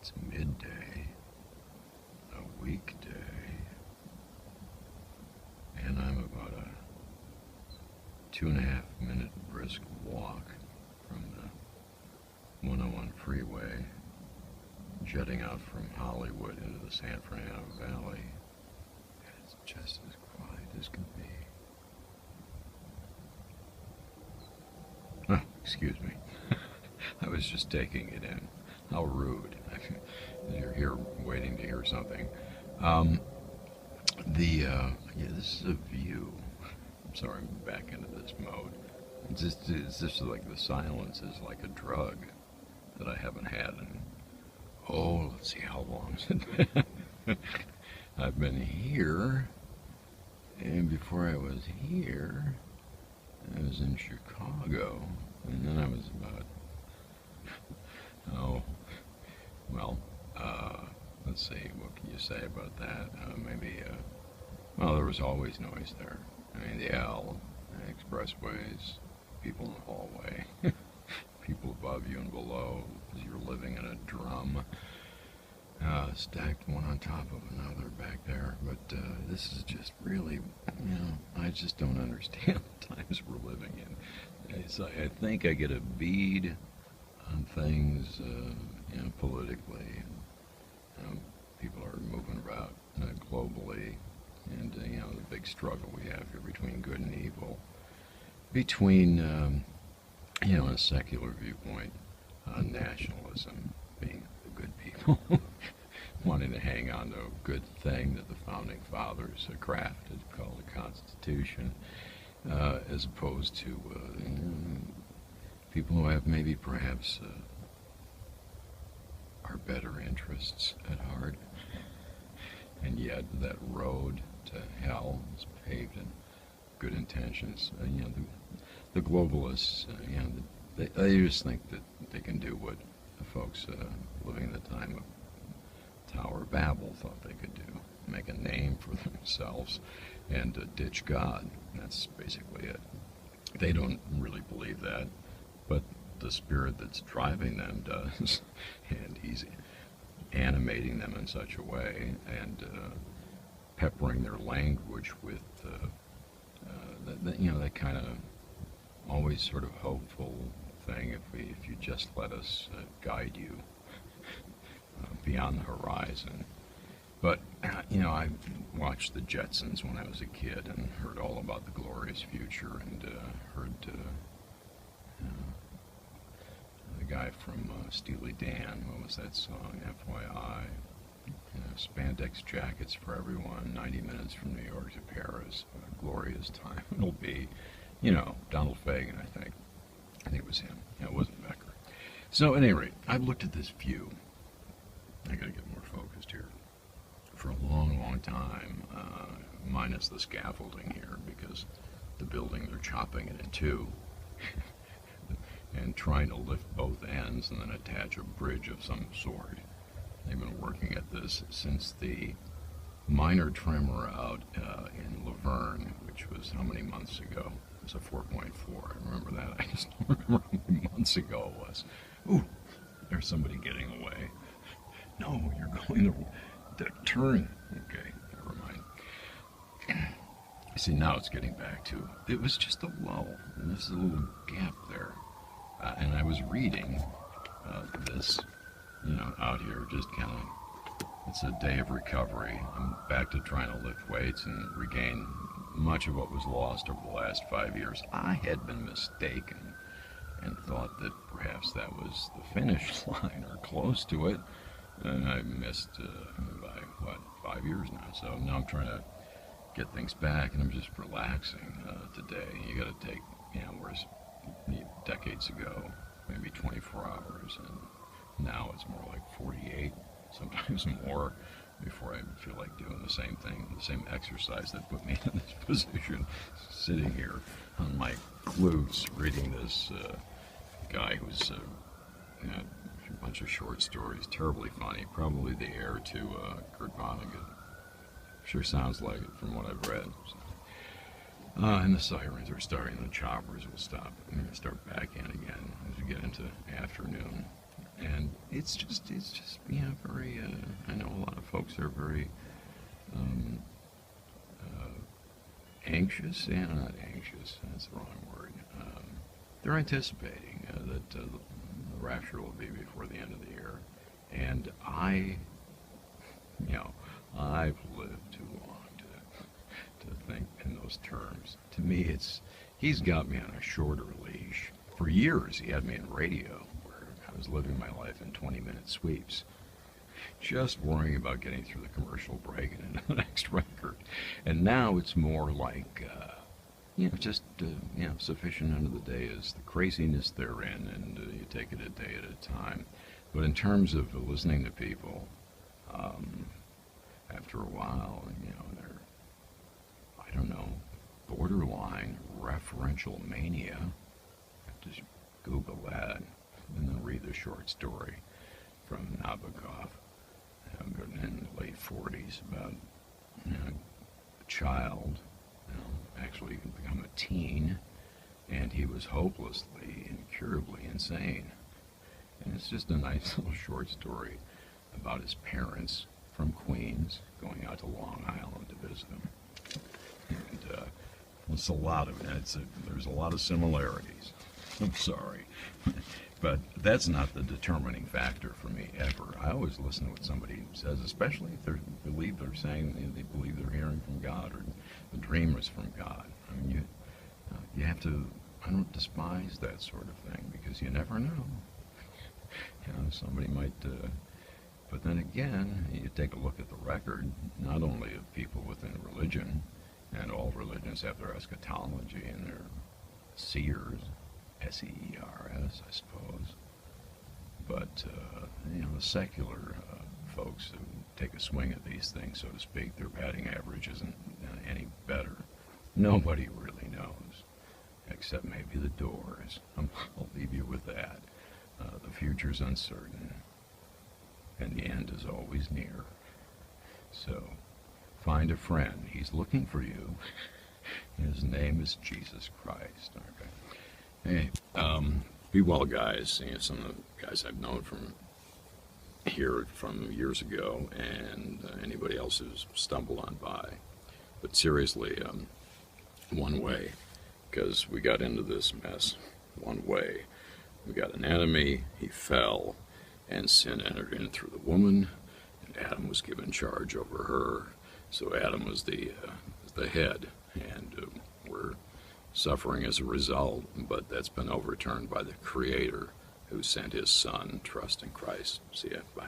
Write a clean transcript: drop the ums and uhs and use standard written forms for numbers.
It's midday, a weekday, and I'm about a 2.5 minute brisk walk from the 101 freeway, jetting out from Hollywood into the San Fernando Valley. And it's just as quiet as can be. Oh, excuse me. I was just taking it in. How rude. You're here waiting to hear something. Yeah, this is a view. I'm sorry, I'm back into this mode. It's just like the silence is like a drug that I haven't had in, oh, let's see, how long has it been? I've been here, and before I was here, I was in Chicago, and then I was about, oh, well, let's see, what can you say about that? Well, there was always noise there. I mean, the L, expressways, people in the hallway, people above you and below, as you're living in a drum, stacked one on top of another back there. But this is just really, I just don't understand the times we're living in. I think I get a bead on things, politically. People are moving about globally, and the big struggle we have here between good and evil, between a secular viewpoint, nationalism, being the good people, wanting to hang on to a good thing that the founding fathers crafted, called the Constitution, as opposed to people who have maybe perhaps our better interests at heart. And yet that road to hell is paved in good intentions. The globalists, they just think that they can do what the folks living in the time of Tower of Babel thought they could do, make a name for themselves and ditch God. That's basically it. They don't really believe that, but the spirit that's driving them does, and he's animating them in such a way and peppering their language with that kind of always sort of hopeful thing. If you just let us guide you beyond the horizon. But I watched the Jetsons when I was a kid and heard all about the glorious future, and heard the guy from Steely Dan. What was that song? FYI. Spandex jackets for everyone. 90 minutes from New York to Paris. A glorious time it'll be. Donald Fagen, I think. I think it was him. It wasn't Becker. So, at any rate, I've looked at this view. I gotta get more focused here. For a long, long time, minus the scaffolding here, because the building, they're chopping it in two. And trying to lift both ends and then attach a bridge of some sort. They've been working at this since the minor tremor out in Laverne, which was how many months ago? It was a 4.4. I remember that. I just don't remember how many months ago it was. Ooh, there's somebody getting away. No, you're going to turn. Okay, never mind. See, now it's getting back to, it was just a lull, and there's a little gap there. And I was reading this, out here, just kind of, it's a day of recovery. I'm back to trying to lift weights and regain much of what was lost over the last 5 years. I had been mistaken and thought that perhaps that was the finish line or close to it. And I missed by, 5 years now. So now I'm trying to get things back, and I'm just relaxing today. You got to take, whereas decades ago, maybe 24 hours, and now it's more like 48, sometimes more, before I feel like doing the same thing, the same exercise that put me in this position, sitting here on my glutes, reading this guy who's a bunch of short stories, terribly funny, probably the heir to Kurt Vonnegut. Sure sounds like it from what I've read. So. And the sirens are starting, the choppers will stop and start back in again as we get into afternoon. And it's just very. I know a lot of folks are very um, anxious. Yeah, not anxious. That's the wrong word. They're anticipating that the rapture will be before the end of the year, and you know, I've lived too long to think in those terms. To me, he's got me on a shorter leash. For years, he had me in radio, where I was living my life in 20-minute sweeps, just worrying about getting through the commercial break and into the next record. And now it's more like, just, sufficient end of the day is the craziness they're in, and you take it a day at a time. But in terms of listening to people, after a while, they're, I don't know, borderline referential mania. Just Google that and then read the short story from Nabokov in the late 40s about a child, actually become a teen, and he was hopelessly, incurably insane. And it's just a nice little short story about his parents from Queens going out to Long Island to visit him. And it's a lot of it. There's a lot of similarities. I'm sorry. But that's not the determining factor for me ever. I always listen to what somebody says, especially if they believe they're saying they believe they're hearing from God or the dream was from God. I mean, you have to. I don't despise that sort of thing because you never know. Somebody might. But then again, you take a look at the record, not only of people within religion, and all religions have their eschatology and their seers. S-E-E-R-S, I suppose. But, the secular folks who take a swing at these things, so to speak, their batting average isn't any better. Nobody really knows, except maybe the Doors. I'll leave you with that. The future's uncertain, and the end is always near. So, find a friend. He's looking for you. His name is Jesus Christ. Okay. Hey, be well, guys. Some of the guys I've known from here from years ago, and anybody else who's stumbled on by. But seriously, one way, because we got into this mess one way. We got an enemy, he fell, and sin entered in through the woman, and Adam was given charge over her. So Adam was the head, and we're suffering as a result, but that's been overturned by the Creator who sent his Son. Trust in Christ. See ya. Bye.